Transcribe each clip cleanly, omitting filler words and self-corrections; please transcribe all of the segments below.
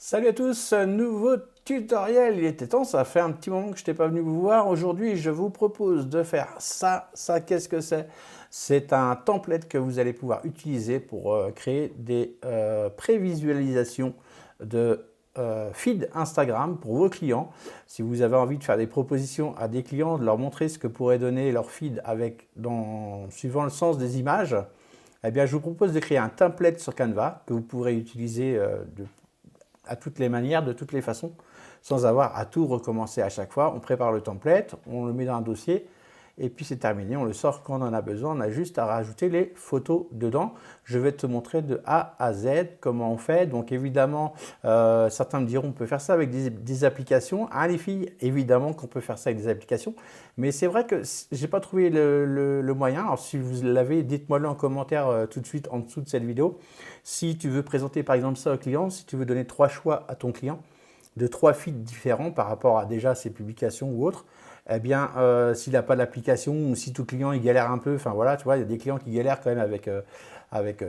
Salut à tous, nouveau tutoriel, il était temps, ça fait un petit moment que je n'étais pas venu vous voir. Aujourd'hui, je vous propose de faire ça. Ça, qu'est-ce que c'est? C'est un template que vous allez pouvoir utiliser pour créer des prévisualisations de feed Instagram pour vos clients. Si vous avez envie de faire des propositions à des clients, de leur montrer ce que pourrait donner leur feed suivant le sens des images, eh bien, je vous propose de créer un template sur Canva que vous pourrez utiliser à toutes les manières, de toutes les façons, sans avoir à tout recommencer à chaque fois. On prépare le template, on le met dans un dossier, et puis c'est terminé, on le sort quand on en a besoin, on a juste à rajouter les photos dedans. Je vais te montrer de A à Z comment on fait. Donc évidemment, certains me diront on peut faire ça avec des applications. Ah les filles, évidemment qu'on peut faire ça avec des applications, mais c'est vrai que j'ai pas trouvé le moyen. Alors si vous l'avez, dites-moi-le en commentaire tout de suite en dessous de cette vidéo. Si tu veux présenter par exemple ça au client, si tu veux donner 3 choix à ton client, de 3 feeds différents par rapport à déjà ses publications ou autres, eh bien, s'il n'a pas d'application ou si tout client il galère un peu, enfin voilà, tu vois, il y a des clients qui galèrent quand même avec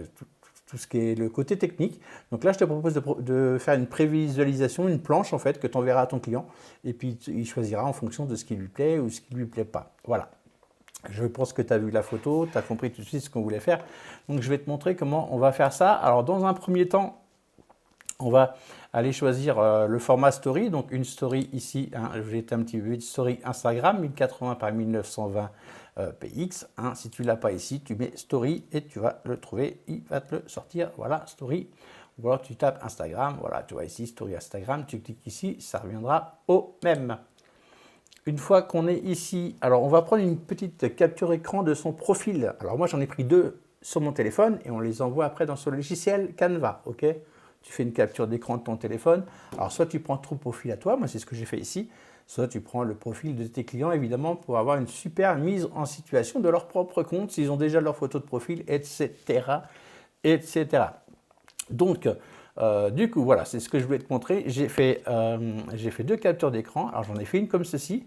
tout ce qui est le côté technique. Donc là, je te propose de faire une prévisualisation, une planche en fait, que tu enverras à ton client et puis il choisira en fonction de ce qui lui plaît ou ce qui ne lui plaît pas. Voilà. Je pense que tu as vu la photo, tu as compris tout de suite ce qu'on voulait faire. Donc je vais te montrer comment on va faire ça. Alors dans un premier temps, on va aller choisir le format story. Donc une story ici, hein, j'ai été un petit peu vite, story Instagram 1080 par 1920 px. Hein. Si tu ne l'as pas ici, tu mets story et tu vas le trouver. Il va te le sortir. Voilà, story. Ou alors tu tapes Instagram. Voilà, tu vois ici, story Instagram. Tu cliques ici, ça reviendra au même. Une fois qu'on est ici, alors on va prendre une petite capture écran de son profil. Alors moi j'en ai pris 2 sur mon téléphone et on les envoie après dans ce logiciel Canva, ok? Tu fais une capture d'écran de ton téléphone. Alors soit tu prends ton profil à toi, moi c'est ce que j'ai fait ici, soit tu prends le profil de tes clients évidemment pour avoir une super mise en situation de leur propre compte, s'ils ont déjà leur photo de profil, etc. etc. Donc, du coup, voilà, c'est ce que je voulais te montrer. J'ai fait 2 captures d'écran. Alors, j'en ai fait une comme ceci.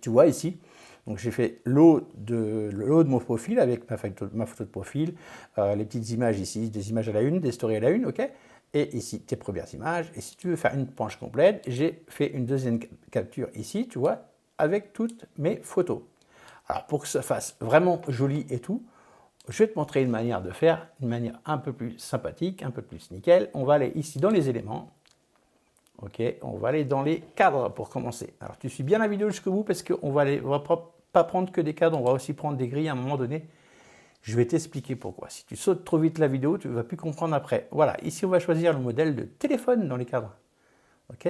Tu vois ici. Donc, j'ai fait le haut de mon profil avec ma photo de profil, les petites images ici, des images à la une, des stories à la une, ok. Et ici, tes premières images. Et si tu veux faire une planche complète, j'ai fait une deuxième capture ici, tu vois, avec toutes mes photos. Alors, pour que ça fasse vraiment joli et tout, je vais te montrer une manière de faire, une manière un peu plus sympathique, un peu plus nickel. On va aller ici dans les éléments. Ok, on va aller dans les cadres pour commencer. Alors tu suis bien la vidéo jusqu'au bout parce qu'on va pas prendre que des cadres, on va aussi prendre des grilles à un moment donné. Je vais t'expliquer pourquoi. Si tu sautes trop vite la vidéo, tu ne vas plus comprendre après. Voilà, ici on va choisir le modèle de téléphone dans les cadres. Ok,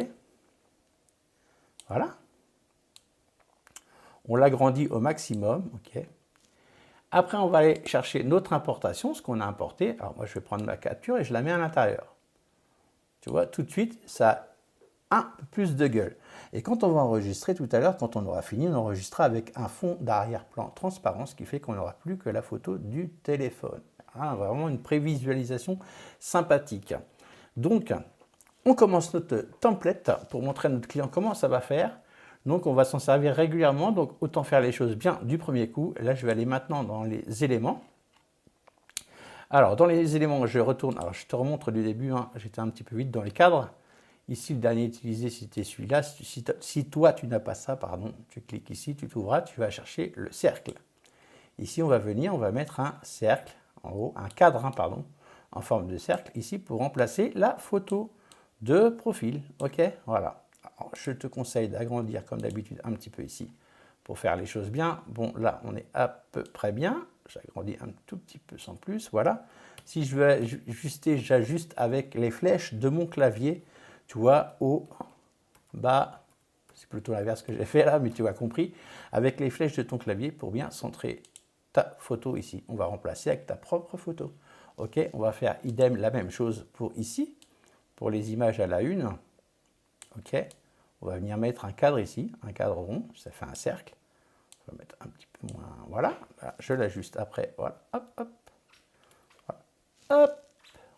voilà. On l'agrandit au maximum. Ok. Après, on va aller chercher notre importation, ce qu'on a importé. Alors moi, je vais prendre ma capture et je la mets à l'intérieur. Tu vois, tout de suite, ça a un peu plus de gueule. Et quand on va enregistrer tout à l'heure, quand on aura fini, on enregistrera avec un fond d'arrière-plan transparent, ce qui fait qu'on n'aura plus que la photo du téléphone. Hein, vraiment une prévisualisation sympathique. Donc, on commence notre template pour montrer à notre client comment ça va faire. Donc, on va s'en servir régulièrement. Donc, autant faire les choses bien du premier coup. Là, je vais aller maintenant dans les éléments. Alors, dans les éléments, je retourne. Alors, je te remontre du début. Hein, j'étais un petit peu vite dans les cadres. Ici, le dernier utilisé, c'était celui-là. Si toi, tu n'as pas ça, pardon, tu cliques ici, tu t'ouvras, tu vas chercher le cercle. Ici, on va venir, on va mettre un cercle en haut, un cadre, hein, pardon, en forme de cercle, ici, pour remplacer la photo de profil. OK, voilà. Alors, je te conseille d'agrandir, comme d'habitude, un petit peu ici, pour faire les choses bien. Bon, là, on est à peu près bien. J'agrandis un tout petit peu sans plus, voilà. Si je veux ajuster, j'ajuste avec les flèches de mon clavier, tu vois, au bas, c'est plutôt l'inverse que j'ai fait là, mais tu as compris, avec les flèches de ton clavier pour bien centrer ta photo ici. On va remplacer avec ta propre photo. Ok, on va faire idem, la même chose pour ici, pour les images à la une. Ok, on va venir mettre un cadre ici, un cadre rond, ça fait un cercle. On va mettre un petit peu moins, voilà, je l'ajuste après, voilà, hop, hop, voilà, hop.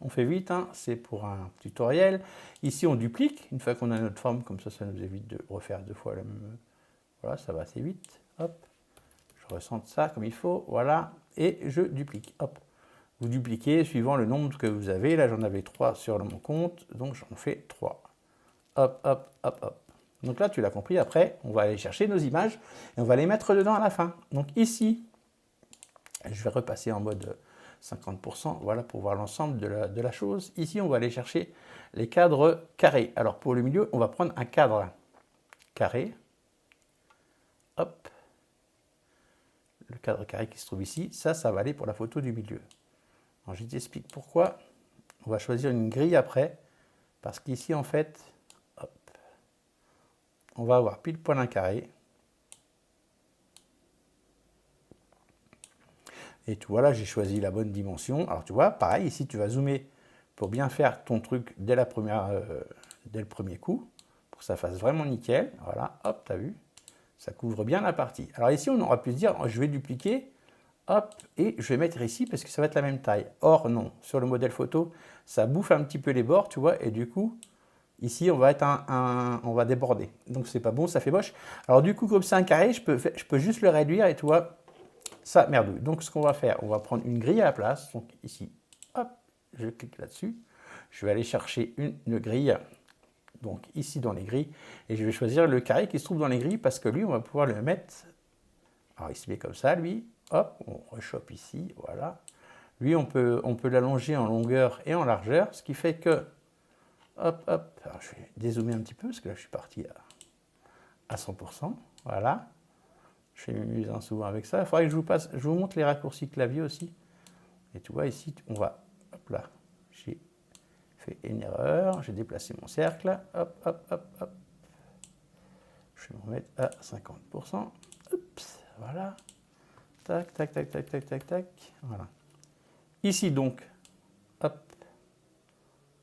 On fait vite, hein, c'est pour un tutoriel. Ici, on duplique. Une fois qu'on a notre forme, comme ça nous évite de refaire 2 fois la même. Voilà, ça va assez vite. Hop, je recentre ça comme il faut. Voilà, et je duplique. Hop, Vous dupliquez suivant le nombre que vous avez. Là, j'en avais 3 sur mon compte, donc j'en fais 3. Hop, hop, hop, hop. Donc là, tu l'as compris, après, on va aller chercher nos images et on va les mettre dedans à la fin. Donc ici, je vais repasser en mode 50%, voilà, pour voir l'ensemble de la chose. Ici, on va aller chercher les cadres carrés. Alors pour le milieu, on va prendre un cadre carré. Hop. Le cadre carré qui se trouve ici, ça va aller pour la photo du milieu. Alors je t'explique pourquoi. On va choisir une grille après, parce qu'ici, en fait, hop, on va avoir pile poil un carré. Et tu vois, là, j'ai choisi la bonne dimension. Alors, tu vois, pareil, ici, tu vas zoomer pour bien faire ton truc dès le premier coup, pour que ça fasse vraiment nickel. Voilà, hop, tu as vu, ça couvre bien la partie. Alors ici, on aura pu se dire, je vais dupliquer, hop, et je vais mettre ici parce que ça va être la même taille. Or, non, sur le modèle photo, ça bouffe un petit peu les bords, tu vois, et du coup, ici, on va être on va déborder. Donc, c'est pas bon, ça fait moche. Alors, du coup, comme c'est un carré, je peux juste le réduire et tu vois, ça merdouille. Donc, ce qu'on va faire, on va prendre une grille à la place. Donc, ici, hop, je clique là-dessus. Je vais aller chercher une grille, donc ici dans les grilles, et je vais choisir le carré qui se trouve dans les grilles parce que lui, on va pouvoir le mettre. Alors, il se met comme ça, lui. Hop, on rechoppe ici, voilà. Lui, on peut l'allonger en longueur et en largeur, ce qui fait que, hop, hop, alors je vais dézoomer un petit peu parce que là, je suis parti à 100%, voilà. Je m'amuse souvent avec ça. Il faudrait que je vous montre les raccourcis clavier aussi. Et tu vois ici, on va, hop là, j'ai fait une erreur, j'ai déplacé mon cercle, hop, hop, hop, hop. Je vais me remettre à 50%. Oups, voilà. Tac, tac, tac, tac, tac, tac, tac. Voilà. Ici donc, hop.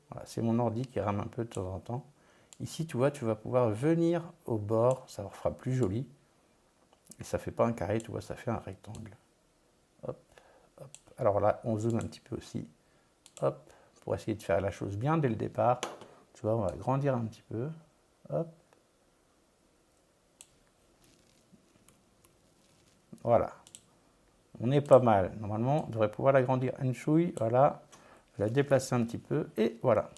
Voilà, c'est mon ordi qui rame un peu de temps en temps. Ici, tu vois, tu vas pouvoir venir au bord, ça fera plus joli. Et ça ne fait pas un carré, tu vois, ça fait un rectangle. Hop, hop. Alors là, on zoome un petit peu aussi. Hop, pour essayer de faire la chose bien dès le départ. Tu vois, on va grandir un petit peu. Hop. Voilà. On est pas mal. Normalement, on devrait pouvoir l'agrandir une chouille. Voilà. Je vais la déplacer un petit peu. Et voilà.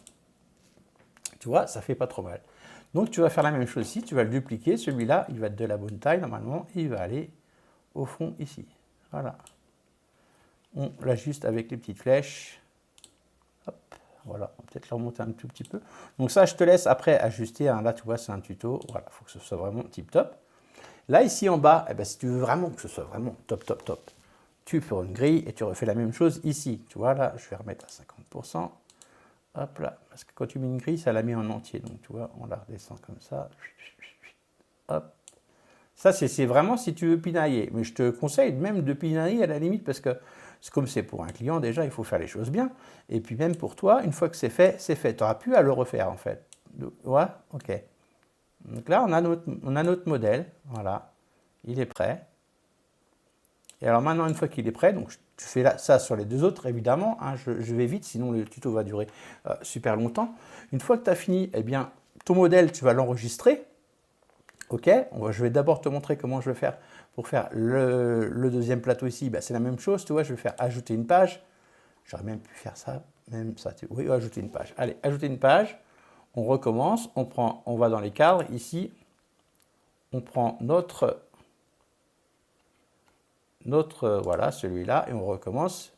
Tu vois, ça fait pas trop mal. Donc, tu vas faire la même chose ici. Tu vas le dupliquer. Celui-là, il va être de la bonne taille normalement. Et il va aller au fond ici. Voilà. On l'ajuste avec les petites flèches. Hop. Voilà. On va peut-être le remonter un tout petit peu. Donc ça, je te laisse après ajuster. Là, tu vois, c'est un tuto. Voilà. Il faut que ce soit vraiment tip top. Là, ici en bas, eh ben, si tu veux vraiment que ce soit vraiment top, top, top, tu prends une grille et tu refais la même chose ici. Tu vois, là, je vais remettre à 50%. Hop là, parce que quand tu mets une grille, ça la met en entier. Donc, tu vois, on la redescend comme ça. Hop. Ça, c'est vraiment si tu veux pinailler. Mais je te conseille même de pinailler à la limite parce que, comme c'est pour un client, déjà, il faut faire les choses bien. Et puis, même pour toi, une fois que c'est fait, c'est fait. Tu n'auras plus à le refaire, en fait. Ouais, ok. Donc là, on a notre modèle. Voilà, il est prêt. Et alors maintenant, une fois qu'il est prêt, donc tu fais ça sur les deux autres, évidemment. Hein, je vais vite, sinon le tuto va durer super longtemps. Une fois que tu as fini, eh bien, ton modèle, tu vas l'enregistrer. OK, je vais d'abord te montrer comment je vais faire pour faire le deuxième plateau ici. Ben, c'est la même chose, tu vois, je vais faire ajouter une page. J'aurais même pu faire ça, même ça. Oui, ajouter une page. Allez, ajouter une page. On recommence, on va dans les cadres. Ici, on prend notre voilà, celui-là, et on recommence.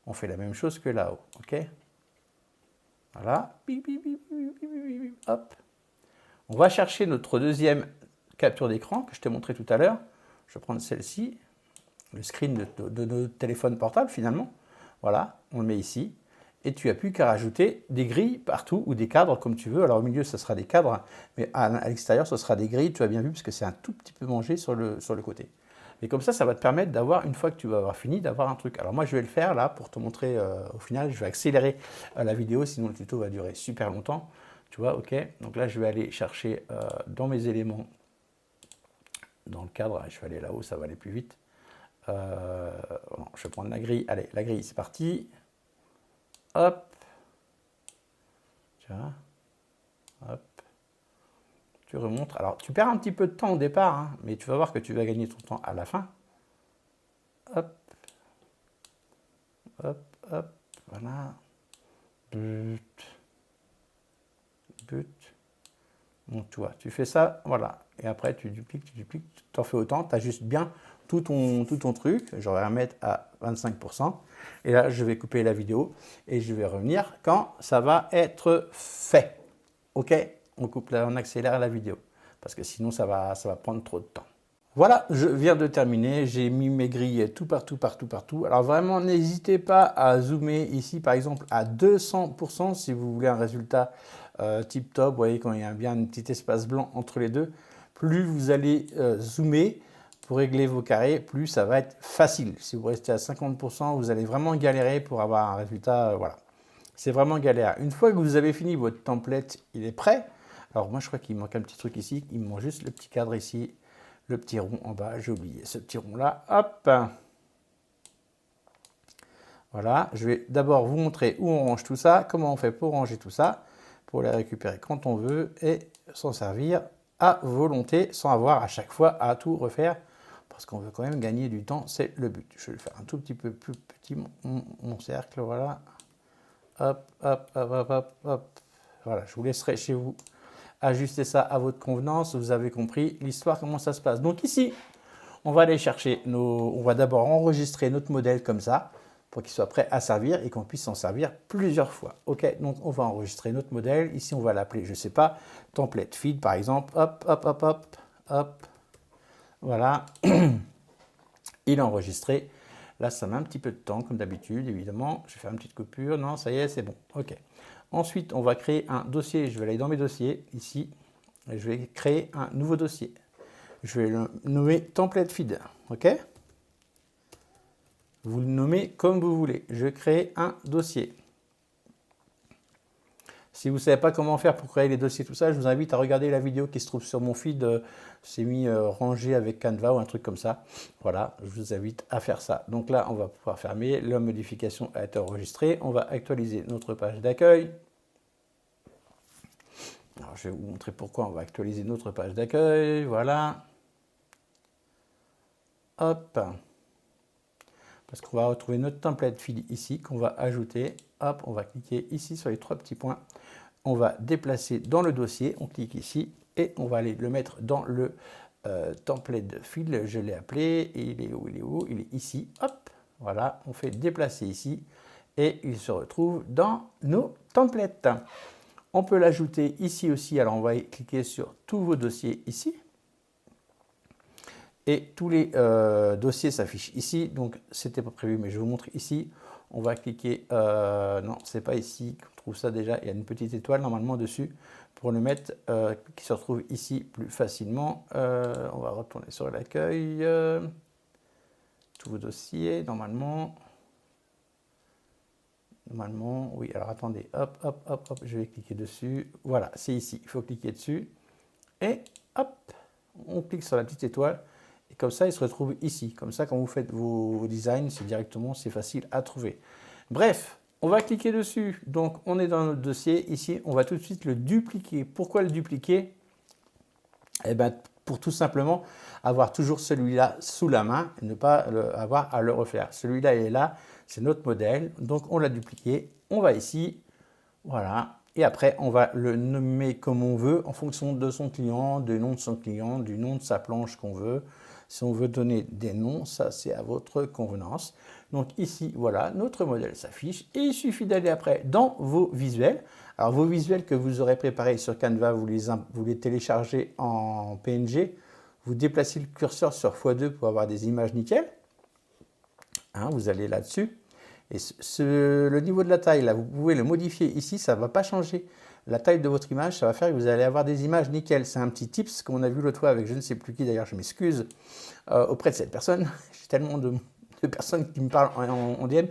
On fait la même chose que là-haut, ok? Voilà. Hop. On va chercher notre deuxième capture d'écran que je t'ai montré tout à l'heure. Je vais prendre celle-ci, le screen de notre téléphone portable finalement. Voilà, on le met ici. Et tu n'as plus qu'à rajouter des grilles partout ou des cadres comme tu veux. Alors au milieu, ce sera des cadres, mais à l'extérieur, ce sera des grilles. Tu as bien vu parce que c'est un tout petit peu mangé sur le côté. Et comme ça va te permettre d'avoir, une fois que tu vas avoir fini, d'avoir un truc. Alors moi, je vais le faire là pour te montrer au final. Je vais accélérer la vidéo, sinon le tuto va durer super longtemps. Tu vois, ok. Donc là, je vais aller chercher dans mes éléments, dans le cadre. Je vais aller là-haut, ça va aller plus vite. Non, je vais prendre la grille. Allez, la grille, c'est parti. Hop. Tu vois. Hop. Tu remontes. Alors, tu perds un petit peu de temps au départ, hein, mais tu vas voir que tu vas gagner ton temps à la fin. Hop. Hop, hop, voilà. But. Donc, tu vois, tu fais ça, voilà. Et après, tu dupliques, tu t'en fais autant. Tu ajustes bien tout ton truc. Je vais remettre à 25%. Et là, je vais couper la vidéo et je vais revenir quand ça va être fait. OK? On coupe là, on accélère la vidéo. Parce que sinon, ça va prendre trop de temps. Voilà, je viens de terminer. J'ai mis mes grilles tout partout. Alors vraiment, n'hésitez pas à zoomer ici, par exemple, à 200% si vous voulez un résultat tip top. Vous voyez, quand il y a bien un petit espace blanc entre les deux, plus vous allez zoomer pour régler vos carrés, plus ça va être facile. Si vous restez à 50%, vous allez vraiment galérer pour avoir un résultat. Voilà, c'est vraiment galère. Une fois que vous avez fini votre template, il est prêt. Alors moi, je crois qu'il manque un petit truc ici. Il me manque juste le petit cadre ici. Le petit rond en bas, j'ai oublié ce petit rond là, hop. Voilà, je vais d'abord vous montrer où on range tout ça, comment on fait pour ranger tout ça, pour les récupérer quand on veut et s'en servir à volonté sans avoir à chaque fois à tout refaire parce qu'on veut quand même gagner du temps, c'est le but. Je vais faire un tout petit peu plus petit mon cercle, voilà. Hop, hop, hop, hop, hop, hop. Voilà, je vous laisserai chez vous ajuster ça à votre convenance. Vous avez compris l'histoire, comment ça se passe. Donc ici, on va aller chercher on va d'abord enregistrer notre modèle comme ça pour qu'il soit prêt à servir et qu'on puisse s'en servir plusieurs fois. OK, donc on va enregistrer notre modèle. Ici, on va l'appeler, je ne sais pas, template feed par exemple. Hop, hop, hop, hop, hop. Voilà. Il est enregistré. Là, ça met un petit peu de temps, comme d'habitude, évidemment. Je vais faire une petite coupure. Non, ça y est, c'est bon. OK. Ensuite, on va créer un dossier. Je vais aller dans mes dossiers, ici. Et je vais créer un nouveau dossier. Je vais le nommer template feed. OK? Vous le nommez comme vous voulez. Je crée un dossier. Si vous ne savez pas comment faire pour créer les dossiers, tout ça, je vous invite à regarder la vidéo qui se trouve sur mon feed. C'est mis rangé avec Canva ou un truc comme ça. Voilà, je vous invite à faire ça. Donc là, on va pouvoir fermer. La modification a été enregistrée. On va actualiser notre page d'accueil. Alors, je vais vous montrer pourquoi on va actualiser notre page d'accueil. Voilà. Hop. Parce qu'on va retrouver notre template feed ici qu'on va ajouter. Hop, on va cliquer ici sur les trois petits points. On va déplacer dans le dossier. On clique ici et on va aller le mettre dans le template feed. Je l'ai appelé. Et il est où? Il est où? Il est ici. Hop, voilà. On fait déplacer ici et il se retrouve dans nos templates. On peut l'ajouter ici aussi. Alors, on va cliquer sur tous vos dossiers ici. Et tous les dossiers s'affichent ici. Donc, c'était pas prévu, mais je vous montre ici. On va cliquer. Non, c'est pas ici qu'on trouve ça déjà. Il y a une petite étoile normalement dessus pour le mettre qui se retrouve ici plus facilement. On va retourner sur l'accueil. Tous vos dossiers, normalement. Normalement, oui. Alors, attendez. Hop, hop, hop, hop. Je vais cliquer dessus. Voilà, c'est ici. Il faut cliquer dessus. Et hop, on clique sur la petite étoile. Et comme ça, il se retrouve ici. Comme ça, quand vous faites vos designs, c'est facile à trouver. Bref, on va cliquer dessus. Donc, on est dans notre dossier. Ici, on va tout de suite le dupliquer. Pourquoi le dupliquer? Eh bien, pour tout simplement avoir toujours celui-là sous la main et ne pas avoir à le refaire. Celui-là, il est là. C'est notre modèle. Donc, on l'a dupliqué. On va ici. Voilà. Et après, on va le nommer comme on veut en fonction de son client, du nom de son client, du nom de sa planche qu'on veut. Si on veut donner des noms, ça c'est à votre convenance. Donc ici, voilà, notre modèle s'affiche. Et il suffit d'aller après dans vos visuels. Alors vos visuels que vous aurez préparés sur Canva, vous les téléchargez en PNG. Vous déplacez le curseur sur x2 pour avoir des images nickel. Hein, vous allez là-dessus. Et le niveau de la taille, là, vous pouvez le modifier ici, ça ne va pas changer la taille de votre image, ça va faire que vous allez avoir des images nickel. C'est un petit tips qu'on a vu l'autre fois avec je ne sais plus qui, d'ailleurs je m'excuse auprès de cette personne. J'ai tellement de personnes qui me parlent en DM.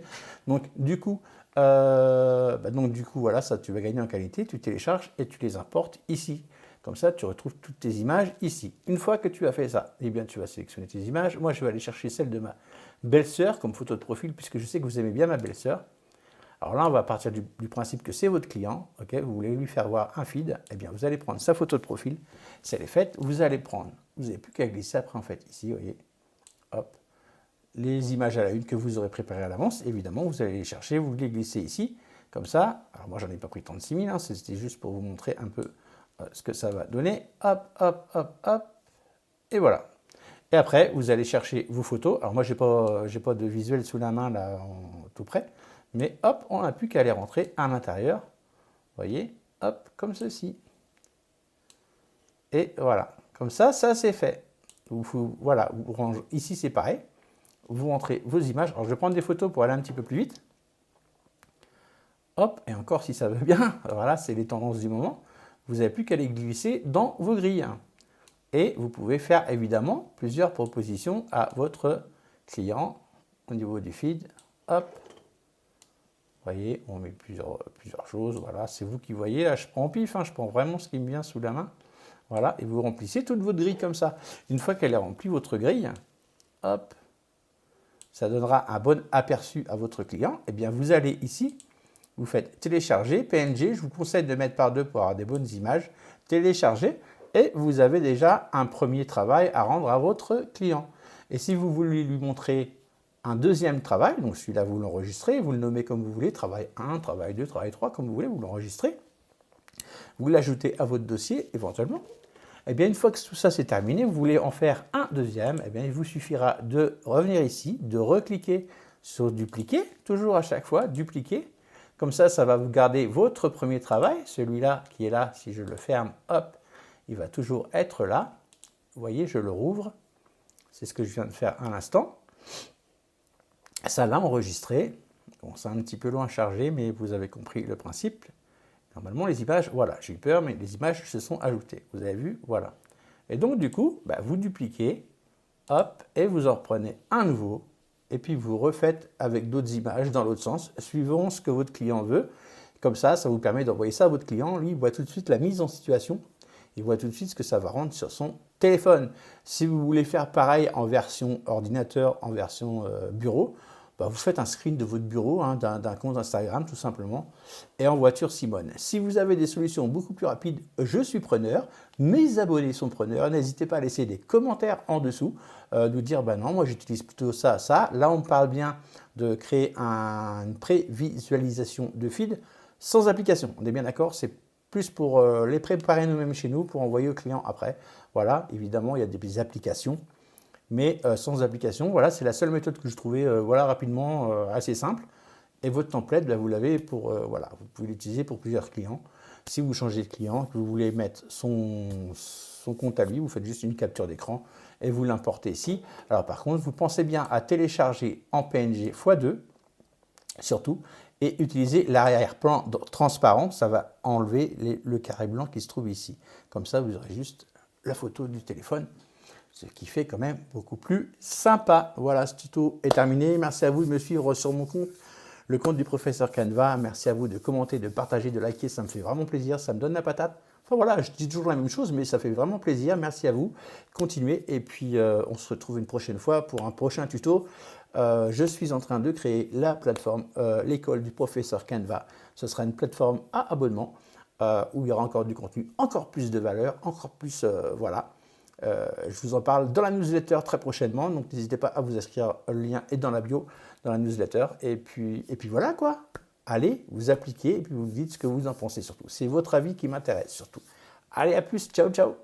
Donc du coup, voilà, ça tu vas gagner en qualité, tu télécharges et tu les importes ici. Comme ça, tu retrouves toutes tes images ici. Une fois que tu as fait ça, eh bien, tu vas sélectionner tes images. Moi, je vais aller chercher celle de ma belle-sœur comme photo de profil, puisque je sais que vous aimez bien ma belle-sœur. Alors là, on va partir du principe que c'est votre client. Okay, vous voulez lui faire voir un feed. Eh bien, vous allez prendre sa photo de profil. Si elle est faite, vous allez prendre. Vous n'avez plus qu'à glisser après, en fait. Ici, vous voyez. Hop. les images à la une que vous aurez préparées à l'avance. Évidemment, vous allez les chercher, vous les glissez ici, comme ça. Alors moi, j'en ai pas pris 36 000, hein, c'était juste pour vous montrer un peu ce que ça va donner. Hop, hop, hop, hop, et voilà. Et après, vous allez chercher vos photos. Alors moi, j'ai pas de visuel sous la main, là, tout près. Mais hop, on n'a plus qu'à les rentrer à l'intérieur. Vous voyez, hop, comme ceci. Et voilà, comme ça c'est fait. Voilà, vous rangez. Ici, c'est pareil. Vous rentrez vos images. Alors, je vais prendre des photos pour aller un petit peu plus vite. Hop, et encore si ça veut bien. Voilà, c'est les tendances du moment. Vous n'avez plus qu'à les glisser dans vos grilles. Et vous pouvez faire évidemment plusieurs propositions à votre client au niveau du feed. Hop, vous voyez, on met plusieurs choses. Voilà, c'est vous qui voyez. Là, je prends au pif, hein, je prends vraiment ce qui me vient sous la main. Voilà, et vous remplissez toute votre grille comme ça. Une fois qu'elle est remplie, votre grille, hop, ça donnera un bon aperçu à votre client. Eh bien, vous allez ici, vous faites télécharger, PNG. Je vous conseille de mettre par deux pour avoir des bonnes images. Télécharger. Et vous avez déjà un premier travail à rendre à votre client. Et si vous voulez lui montrer un deuxième travail, donc celui-là vous l'enregistrez, vous le nommez comme vous voulez, travail 1, travail 2, travail 3, comme vous voulez, vous l'enregistrez. Vous l'ajoutez à votre dossier éventuellement. Et bien une fois que tout ça c'est terminé, vous voulez en faire un deuxième, et bien il vous suffira de revenir ici, de recliquer sur dupliquer, toujours à chaque fois, dupliquer. Comme ça va vous garder votre premier travail, celui-là qui est là, si je le ferme, hop, il va toujours être là. Vous voyez, je le rouvre. C'est ce que je viens de faire à l'instant. Ça l'a enregistré. Bon, c'est un petit peu loin à charger, mais vous avez compris le principe. Normalement, les images, voilà, j'ai eu peur, mais les images se sont ajoutées. Vous avez vu, voilà. Et donc, du coup, vous dupliquez, hop, et vous en reprenez un nouveau. Et puis, vous refaites avec d'autres images dans l'autre sens, suivant ce que votre client veut. Comme ça vous permet d'envoyer ça à votre client. Lui, il voit tout de suite la mise en situation. Il voit tout de suite ce que ça va rendre sur son téléphone. Si vous voulez faire pareil en version ordinateur, en version bureau, vous faites un screen de votre bureau, hein, d'un compte Instagram tout simplement, et en voiture Simone. Si vous avez des solutions beaucoup plus rapides, je suis preneur, mes abonnés sont preneurs, n'hésitez pas à laisser des commentaires en dessous, nous dire non, moi j'utilise plutôt ça, ça. Là on parle bien de créer une prévisualisation de feed sans application, on est bien d'accord, c'est plus pour les préparer nous-mêmes chez nous, pour envoyer aux clients après. Voilà, évidemment, il y a des applications, mais sans application, voilà, c'est la seule méthode que je trouvais rapidement, assez simple. Et votre template, vous l'avez pour, vous pouvez l'utiliser pour plusieurs clients. Si vous changez de client, que vous voulez mettre son compte à lui, vous faites juste une capture d'écran et vous l'importez ici. Alors par contre, vous pensez bien à télécharger en PNG x2, surtout, et utiliser l'arrière-plan transparent, ça va enlever le carré blanc qui se trouve ici. Comme ça, vous aurez juste la photo du téléphone, ce qui fait quand même beaucoup plus sympa. Voilà, ce tuto est terminé. Merci à vous de me suivre sur mon compte, le compte du professeur Canva. Merci à vous de commenter, de partager, de liker, ça me fait vraiment plaisir, ça me donne la patate. Enfin voilà, je dis toujours la même chose, mais ça fait vraiment plaisir. Merci à vous. Continuez et puis on se retrouve une prochaine fois pour un prochain tuto. Je suis en train de créer la plateforme, l'école du professeur Canva. Ce sera une plateforme à abonnement où il y aura encore du contenu, encore plus de valeur, encore plus, voilà. Je vous en parle dans la newsletter très prochainement, donc n'hésitez pas à vous inscrire, le lien est dans la bio, dans la newsletter. Et puis voilà quoi. Allez, vous appliquez et puis vous dites ce que vous en pensez surtout. C'est votre avis qui m'intéresse surtout. Allez, à plus, ciao, ciao.